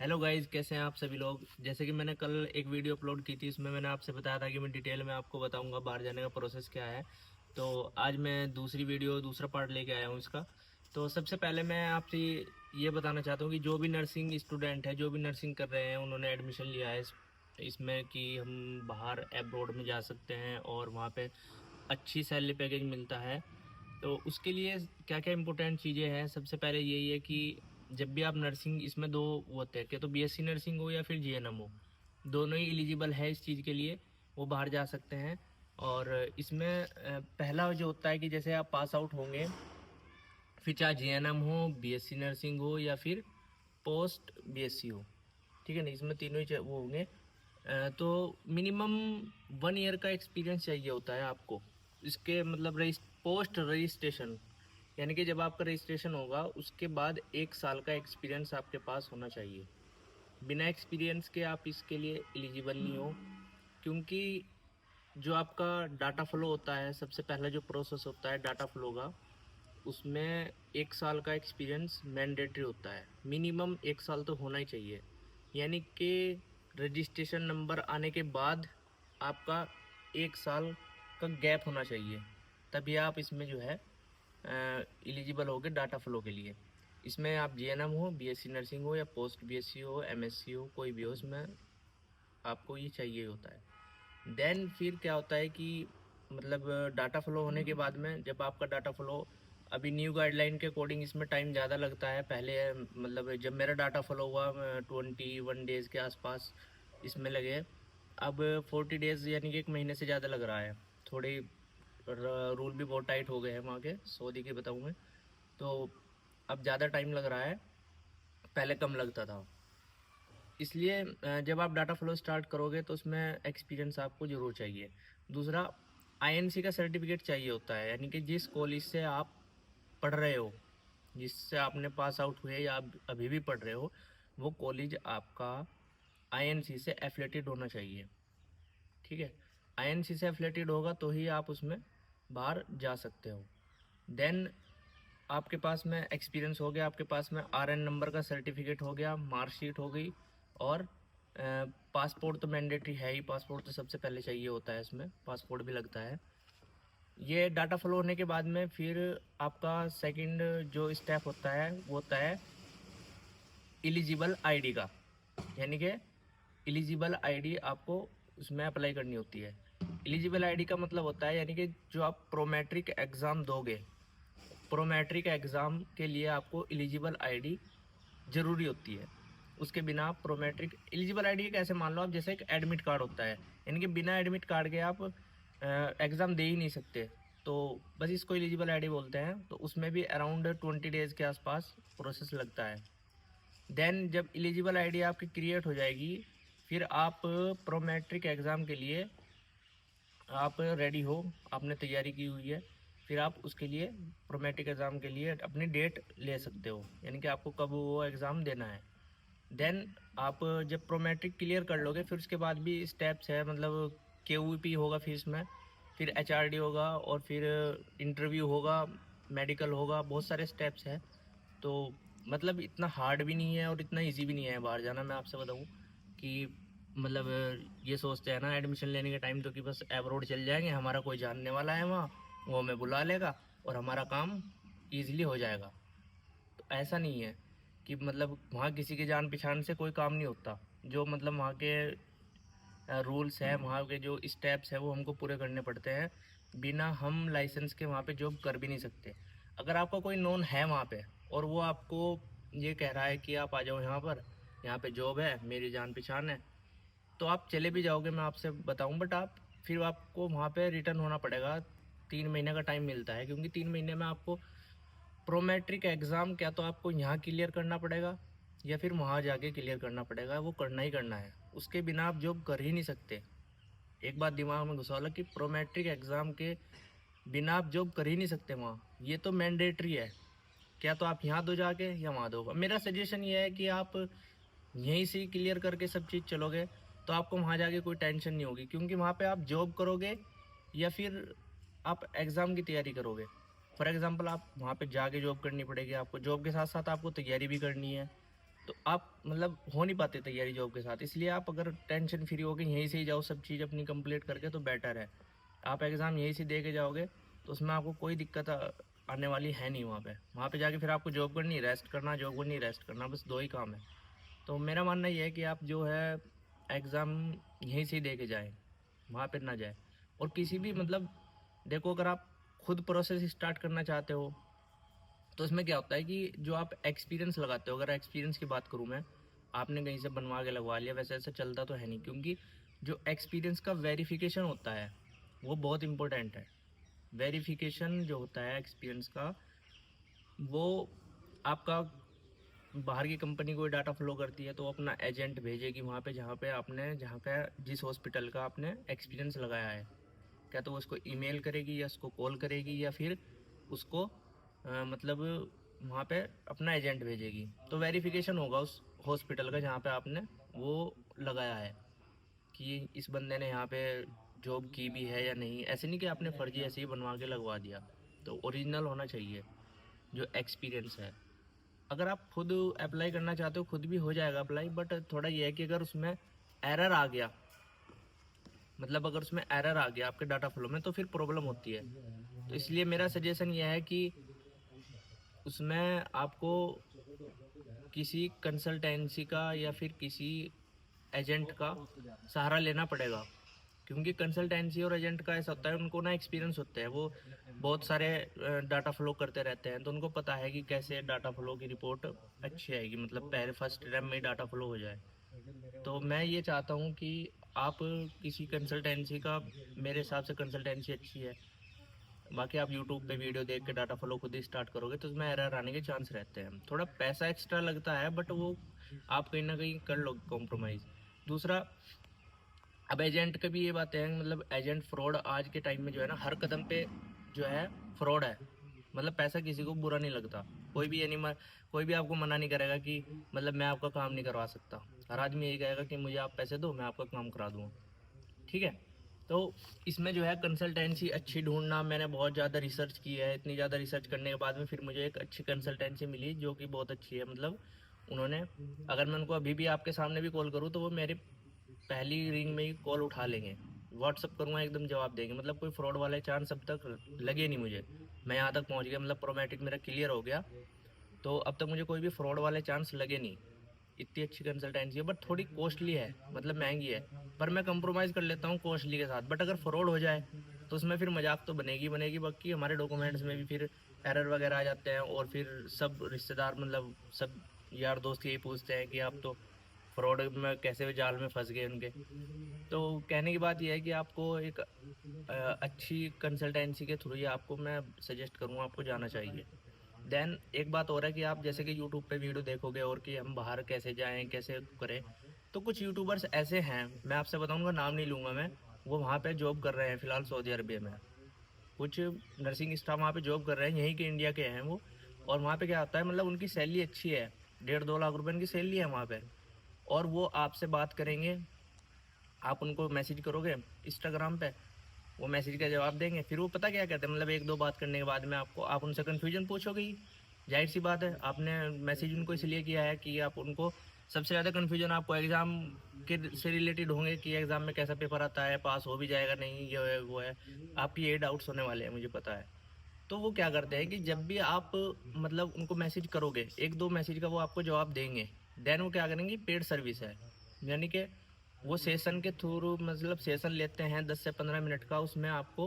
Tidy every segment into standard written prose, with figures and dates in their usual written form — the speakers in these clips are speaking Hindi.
हेलो गाइस, कैसे हैं आप सभी लोग। जैसे कि मैंने कल एक वीडियो अपलोड की थी, उसमें मैंने आपसे बताया था कि मैं डिटेल में आपको बताऊंगा बाहर जाने का प्रोसेस क्या है। तो आज मैं दूसरा पार्ट लेके आया हूँ इसका। तो सबसे पहले मैं आपसे ये बताना चाहता हूँ कि जो भी नर्सिंग स्टूडेंट है, जो भी नर्सिंग कर रहे हैं, उन्होंने एडमिशन लिया है इसमें कि हम बाहर अब्रॉड में जा सकते हैं और वहाँ पे अच्छी सैलरी पैकेज मिलता है। तो उसके लिए क्या क्या इम्पोर्टेंट चीज़ें हैं, सबसे पहले यही है कि जब भी आप नर्सिंग, इसमें दो वो होते हैं कि तो बीएससी नर्सिंग हो या फिर जीएनएम हो, दोनों ही एलिजिबल है इस चीज़ के लिए, वो बाहर जा सकते हैं। और इसमें पहला जो होता है कि जैसे आप पास आउट होंगे, फिर चाहे जीएनएम हो, बीएससी नर्सिंग हो या फिर पोस्ट बीएससी हो, ठीक है ना, इसमें तीनों ही वो होंगे। तो मिनिमम 1 ईयर का एक्सपीरियंस चाहिए होता है आपको। इसके मतलब पोस्ट रजिस्ट्रेशन, यानी कि जब आपका रजिस्ट्रेशन होगा उसके बाद 1 साल का एक्सपीरियंस आपके पास होना चाहिए। बिना एक्सपीरियंस के आप इसके लिए एलिजिबल नहीं हो, क्योंकि जो आपका डाटा फ्लो होता है, सबसे पहला जो प्रोसेस होता है डाटा फ्लो का, उसमें 1 साल का एक्सपीरियंस मैंडेटरी होता है। मिनिमम 1 साल तो होना ही चाहिए, यानी कि रजिस्ट्रेशन नंबर आने के बाद आपका 1 साल का गैप होना चाहिए, तभी आप इसमें जो है एलिजिबल होगे डाटा फ्लो के लिए। इसमें आप जीएनएम हो, बीएससी नर्सिंग हो या पोस्ट बीएससी हो, एमएससी हो, कोई भी हो, इसमें आपको ये चाहिए होता है। देन फिर क्या होता है कि मतलब डाटा फ्लो होने के बाद में, जब आपका डाटा फ्लो, अभी न्यू गाइडलाइन के अकॉर्डिंग इसमें टाइम ज़्यादा लगता है। पहले मतलब जब मेरा डाटा फ्लो हुआ 21 डेज़ के आसपास इसमें लगे। अब 40 डेज़ यानी कि 1 महीने से ज़्यादा लग रहा है। थोड़ी रूल भी बहुत टाइट हो गए हैं वहाँ के, सऊदी के बताऊँ मैं। तो अब ज़्यादा टाइम लग रहा है, पहले कम लगता था। इसलिए जब आप डाटा फ्लो स्टार्ट करोगे तो उसमें एक्सपीरियंस आपको ज़रूर चाहिए। दूसरा, आईएनसी का सर्टिफिकेट चाहिए होता है, यानी कि जिस कॉलेज से आप पढ़ रहे हो, जिससे आपने पास आउट हुए या आप अभी भी पढ़ रहे हो, वो कॉलेज आपका आईएनसी से एफिलेटेड होना चाहिए। ठीक है, आईएनसी से एफिलेटेड होगा तो ही आप उसमें बाहर जा सकते हो। देन आपके पास में एक्सपीरियंस हो गया, आपके पास में आरएन नंबर का सर्टिफिकेट हो गया, मार्कशीट हो गई, और पासपोर्ट तो मैंडेटरी है ही। पासपोर्ट तो सबसे पहले चाहिए होता है, इसमें पासपोर्ट भी लगता है। ये डाटा फ्लो होने के बाद में फिर आपका सेकंड जो स्टेप होता है वो होता है एलिजिबल आईडी का, यानी कि एलिजिबल आईडी आपको उसमें अप्लाई करनी होती है। एलिजिबल आईडी का मतलब होता है, यानी कि जो आप प्रोमेट्रिक एग्ज़ाम दोगे, प्रोमेट्रिक एग्ज़ाम के लिए आपको एलिजिबल आईडी ज़रूरी होती है। उसके बिना आप प्रोमेट्रिक एलिजिबल आईडी कैसे, मान लो आप जैसे एक एडमिट कार्ड होता है, यानी कि बिना एडमिट कार्ड के आप एग्ज़ाम दे ही नहीं सकते। तो बस इसको एलिजिबल आईडी बोलते हैं। तो उसमें भी अराउंड 20 डेज़ के आसपास प्रोसेस लगता है। देन जब एलिजिबल आईडी आपकी क्रिएट हो जाएगी, फिर आप प्रोमेट्रिक एग्ज़ाम के लिए आप रेडी हो, आपने तैयारी की हुई है, फिर आप उसके लिए प्रोमेट्रिक एग्ज़ाम के लिए अपनी डेट ले सकते हो, यानी कि आपको कब वो एग्ज़ाम देना है। देन आप जब प्रोमेट्रिक क्लियर कर लोगे, फिर उसके बाद भी स्टेप्स है, मतलब केयूपी होगा, फिर इसमें फिर एचआरडी होगा, और फिर इंटरव्यू होगा, मेडिकल होगा, बहुत सारे स्टेप्स हैं। तो मतलब इतना हार्ड भी नहीं है और इतना इजी भी नहीं है बाहर जाना। मैं आपसे बताऊं कि मतलब ये सोचते हैं ना एडमिशन लेने के टाइम तो कि बस अब्रॉड चल जाएंगे, हमारा कोई जानने वाला है वहाँ, वो हमें बुला लेगा और हमारा काम ईजिली हो जाएगा। तो ऐसा नहीं है कि मतलब वहाँ किसी के जान पहचान से कोई काम नहीं होता। जो मतलब वहाँ के रूल्स हैं, वहाँ के जो स्टेप्स हैं, वो हमको पूरे करने पड़ते हैं। बिना हम लाइसेंस के वहाँ पे जॉब कर भी नहीं सकते। अगर आपका कोई नोन है वहाँ पे और वो आपको ये कह रहा है कि आप आ जाओ यहाँ पर, यहाँ पे जॉब है, मेरी जान पहचान है, तो आप चले भी जाओगे, मैं आपसे बताऊँ, बट आप फिर आपको वहाँ पे रिटर्न होना पड़ेगा। 3 महीने का टाइम मिलता है, क्योंकि 3 महीने में आपको प्रोमेट्रिक एग्ज़ाम क्या तो आपको यहाँ क्लियर करना पड़ेगा या फिर वहाँ जाके क्लियर करना पड़ेगा, वो करना ही करना है। उसके बिना आप जॉब कर ही नहीं सकते। एक बात दिमाग में घुसा लो कि प्रोमेट्रिक एग्ज़ाम के बिना आप जॉब कर ही नहीं सकते वहाँ, ये तो मैंडेटरी है। क्या तो आप यहाँ दो जाके या वहाँ दो। मेरा सजेशन ये है कि आप यहीं से क्लियर करके सब चीज़ चलोगे तो आपको वहाँ जाके कोई टेंशन नहीं होगी, क्योंकि वहाँ पे आप जॉब करोगे या फिर आप एग्ज़ाम की तैयारी करोगे। फॉर एग्ज़ाम्पल आप वहाँ पे जाके जॉब करनी पड़ेगी, आपको जॉब के साथ साथ आपको तैयारी भी करनी है। तो आप मतलब हो नहीं पाते तैयारी जॉब के साथ। इसलिए आप अगर टेंशन फ्री हो के यहीं से ही जाओ, सब चीज़ अपनी कंप्लीट करके, तो बेटर है। आप एग्ज़ाम यहीं से दे के जाओगे तो उसमें आपको कोई दिक्कत आने वाली है नहीं। वहाँ पे जाके फिर आपको जॉब करनी, रेस्ट करना, जॉब करनी, रेस्ट करना, बस 2 ही काम है। तो मेरा मानना ये है कि आप जो है एग्ज़ाम यहीं से ही दे के जाएँ, वहाँ पे ना जाएँ। और किसी भी मतलब देखो, अगर आप खुद प्रोसेस स्टार्ट करना चाहते हो तो इसमें क्या होता है कि जो आप एक्सपीरियंस लगाते हो, अगर एक्सपीरियंस की बात करूँ मैं, आपने कहीं से बनवा के लगवा लिया, वैसे ऐसा चलता तो है नहीं, क्योंकि जो एक्सपीरियंस का वेरिफिकेशन होता है वो बहुत इंपॉर्टेंट है। वेरिफिकेशन जो होता है एक्सपीरियंस का, वो आपका बाहर की कंपनी कोई डाटा फ्लो करती है तो वो अपना एजेंट भेजेगी वहाँ पे, जहाँ का जिस हॉस्पिटल का आपने एक्सपीरियंस लगाया है। क्या तो वो उसको ईमेल करेगी या उसको कॉल करेगी या फिर उसको मतलब वहाँ पे अपना एजेंट भेजेगी। तो वेरिफिकेशन होगा उस हॉस्पिटल का जहाँ पे आपने वो लगाया है कि इस बंदे ने यहाँ पे जॉब की भी है या नहीं। ऐसे नहीं कि आपने फर्जी ऐसे ही बनवा के लगवा दिया। तो ओरिजिनल होना चाहिए जो एक्सपीरियंस है। अगर आप खुद अप्लाई करना चाहते हो, खुद भी हो जाएगा अप्लाई, बट थोड़ा ये है कि अगर उसमें एरर आ गया, मतलब अगर उसमें एरर आ गया आपके डाटा फ्लो में, तो फिर प्रॉब्लम होती है। तो इसलिए मेरा सजेशन यह है कि उसमें आपको किसी कंसल्टेंसी का या फिर किसी एजेंट का सहारा लेना पड़ेगा, क्योंकि कंसल्टेंसी और एजेंट का ऐसा होता है, उनको ना एक्सपीरियंस होता है, वो बहुत सारे डाटा फ्लो करते रहते हैं, तो उनको पता है कि कैसे डाटा फ्लो की रिपोर्ट अच्छी आएगी, मतलब पहले फर्स्ट टाइम में डाटा फ्लो हो जाए। तो मैं ये चाहता हूँ कि आप किसी कंसल्टेंसी का, मेरे हिसाब से कंसल्टेंसी अच्छी है। बाकी आप यूट्यूब पे वीडियो देख के डाटा फ्लो खुद ही स्टार्ट करोगे तो उसमें एरर आने के चांस रहते हैं। थोड़ा पैसा एक्स्ट्रा लगता है, बट वो आप कहीं ना कहीं कर लो कॉम्प्रोमाइज़। दूसरा, अब एजेंट का भी ये बात है, मतलब एजेंट फ्रॉड आज के टाइम में जो है ना, हर कदम पे जो है फ्रॉड है। मतलब पैसा किसी को बुरा नहीं लगता। कोई भी एनिमल, कोई भी आपको मना नहीं करेगा कि मतलब मैं आपका काम नहीं करवा सकता। हर आदमी यही कहेगा कि मुझे आप पैसे दो, मैं आपका काम करा दूँगा। ठीक है। तो इसमें जो है कंसल्टेंसी अच्छी ढूंढना, मैंने बहुत ज़्यादा रिसर्च की है। इतनी ज़्यादा रिसर्च करने के बाद में फिर मुझे एक अच्छी कंसल्टेंसी मिली जो कि बहुत अच्छी है। मतलब उन्होंने, अगर मैं उनको अभी भी आपके सामने भी कॉल करूँ तो वो मेरे पहली रिंग में ही कॉल उठा लेंगे। व्हाट्सअप करूँगा एकदम जवाब देंगे। मतलब कोई फ्रॉड वाले चांस अब तक लगे नहीं मुझे। मैं यहाँ तक पहुँच गया, मतलब प्रोमेट्रिक मेरा क्लियर हो गया, तो अब तक मुझे कोई भी फ्रॉड वाले चांस लगे नहीं। इतनी अच्छी कंसल्टेंसी है, बट थोड़ी कॉस्टली है, मतलब महंगी है। पर मैं कंप्रोमाइज़ कर लेता हूँ कॉस्टली के साथ। बट अगर फ्रॉड हो जाए तो उसमें फिर मजाक तो बनेगी बनेगी, बाकी हमारे डॉक्यूमेंट्स में भी फिर एरर वगैरह आ जाते हैं, और फिर सब रिश्तेदार, मतलब सब यार दोस्त यही पूछते हैं कि आप तो फ्रॉड में कैसे जाल में फंस गए उनके। तो कहने की बात यह है कि आपको एक अच्छी कंसल्टेंसी के थ्रू ही आपको मैं सजेस्ट करूँगा, आपको जाना चाहिए। देन एक बात और है कि आप जैसे कि यूट्यूब पे वीडियो देखोगे और कि हम बाहर कैसे जाएं, कैसे करें, तो कुछ यूट्यूबर्स ऐसे हैं, मैं आपसे बताऊंगा, नाम नहीं लूँगा मैं, वो वहाँ पे जॉब कर रहे हैं फ़िलहाल सऊदी अरबिया में। कुछ नर्सिंग स्टाफ वहाँ पे जॉब कर रहे हैं, यहीं के इंडिया के हैं वो। और वहाँ पे क्या होता है, मतलब उनकी सैलरी अच्छी है, 1.5-2 लाख रुपए उनकी सैलरी है वहाँ पे। और वो आपसे बात करेंगे, आप उनको मैसेज करोगे इंस्टाग्राम पे, वो मैसेज का जवाब देंगे। फिर वो पता क्या कहते हैं, मतलब 1-2 बात करने के बाद में आपको, आप उनसे कन्फ्यूजन पूछोगे ही। जाहिर सी बात है, आपने मैसेज उनको इसलिए किया है कि आप उनको, सबसे ज़्यादा कन्फ्यूजन आपको एग्ज़ाम के से रिलेटेड होंगे कि एग्ज़ाम में कैसा पेपर आता है, पास हो भी जाएगा नहीं, ये है वो है। आपकी ये डाउट्स होने वाले हैं, मुझे पता है। तो वो क्या करते हैं कि जब भी आप मतलब उनको मैसेज करोगे, 1-2 मैसेज का वो आपको जवाब देंगे। देन वो क्या करेंगे, पेड सर्विस है, यानी कि वो सेशन के थ्रू, मतलब सेशन लेते हैं 10 से 15 मिनट का, उसमें आपको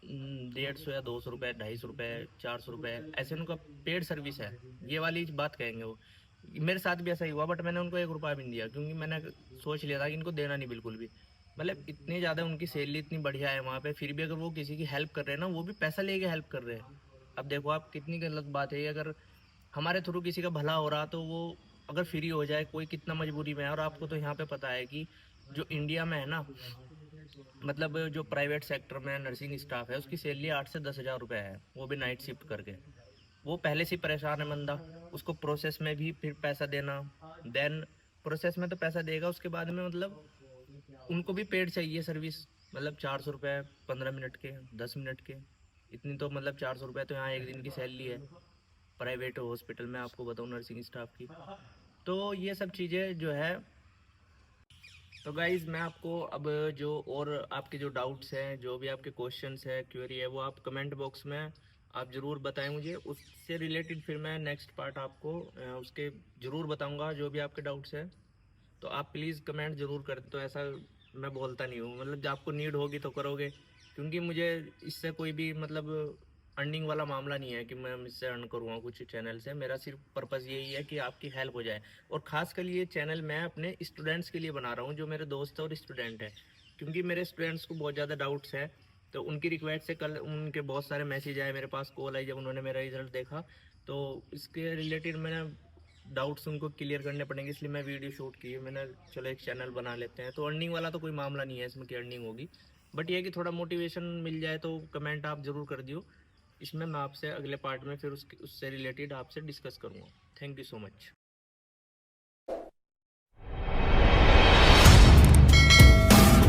150 या 200 रुपये, 250 रुपये, 400 रुपये, ऐसे उनका पेड सर्विस है। ये वाली बात कहेंगे वो। मेरे साथ भी ऐसा ही हुआ, बट मैंने उनको 1 रुपया भी नहीं दिया, क्योंकि मैंने सोच लिया था कि इनको देना नहीं बिल्कुल भी। मतलब इतनी ज़्यादा उनकी सैलरी इतनी बढ़िया है वहाँ पे, फिर भी अगर वो किसी की हेल्प कर रहे हैं ना, वो भी पैसा लेके हेल्प कर रहे हैं। अब देखो आप, कितनी गलत बात है ये। अगर हमारे थ्रू किसी का भला हो रहा तो वो अगर फ्री हो जाए, कोई कितना मजबूरी में है। और आपको तो यहाँ पे पता है कि जो इंडिया में है ना, मतलब जो प्राइवेट सेक्टर में नर्सिंग स्टाफ है उसकी सैलरी 8 से 10 हज़ार रुपये है, वो भी नाइट शिफ्ट करके। वो पहले से ही परेशान है बंदा, उसको प्रोसेस में भी फिर पैसा देना। देन प्रोसेस में तो पैसा देगा, उसके बाद में मतलब उनको भी पेड चाहिए सर्विस। मतलब 400 रुपये 15 मिनट के, 10 मिनट के, इतनी तो मतलब 400 रुपये तो यहाँ एक दिन की सैलरी है। प्राइवेट हॉस्पिटल में आपको बताऊँ नर्सिंग स्टाफ की। तो ये सब चीज़ें जो है, तो गाइज़ मैं आपको अब जो और आपके जो डाउट्स हैं, जो भी आपके क्वेश्चंस है, क्वेरी है, वो आप कमेंट बॉक्स में आप ज़रूर बताएं मुझे। उससे रिलेटेड फिर मैं नेक्स्ट पार्ट आपको उसके ज़रूर बताऊंगा जो भी आपके डाउट्स है। तो आप प्लीज़ कमेंट ज़रूर करें। तो ऐसा मैं बोलता नहीं हूँ, मतलब जब आपको नीड होगी तो करोगे, क्योंकि मुझे इससे कोई भी मतलब अर्निंग वाला मामला नहीं है कि मैं इससे अर्न करूँगा कुछ चैनल से। मेरा सिर्फ पर्पज़ यही है कि आपकी हेल्प हो जाए। और ख़ासकर ये चैनल मैं अपने स्टूडेंट्स के लिए बना रहा हूँ, जो मेरे दोस्त और स्टूडेंट हैं, क्योंकि मेरे स्टूडेंट्स को बहुत ज़्यादा डाउट्स हैं। तो उनकी रिक्वेस्ट से कल उनके बहुत सारे मैसेज आए, मेरे पास कॉल आई जब उन्होंने मेरा रिज़ल्ट देखा। तो इसके रिलेटेड मैंने डाउट्स उनको क्लियर करने पड़ेंगे, इसलिए मैं वीडियो शूट की। मैंने चलो एक चैनल बना लेते हैं। तो अर्निंग वाला तो कोई मामला नहीं है इसमें कि अर्निंग होगी, बट ये है कि थोड़ा मोटिवेशन मिल जाए। तो कमेंट आप ज़रूर कर दियो। इसमें मैं आपसे अगले पार्ट में फिर उससे रिलेटेड आपसे डिस्कस करूँगा। Thank you so much.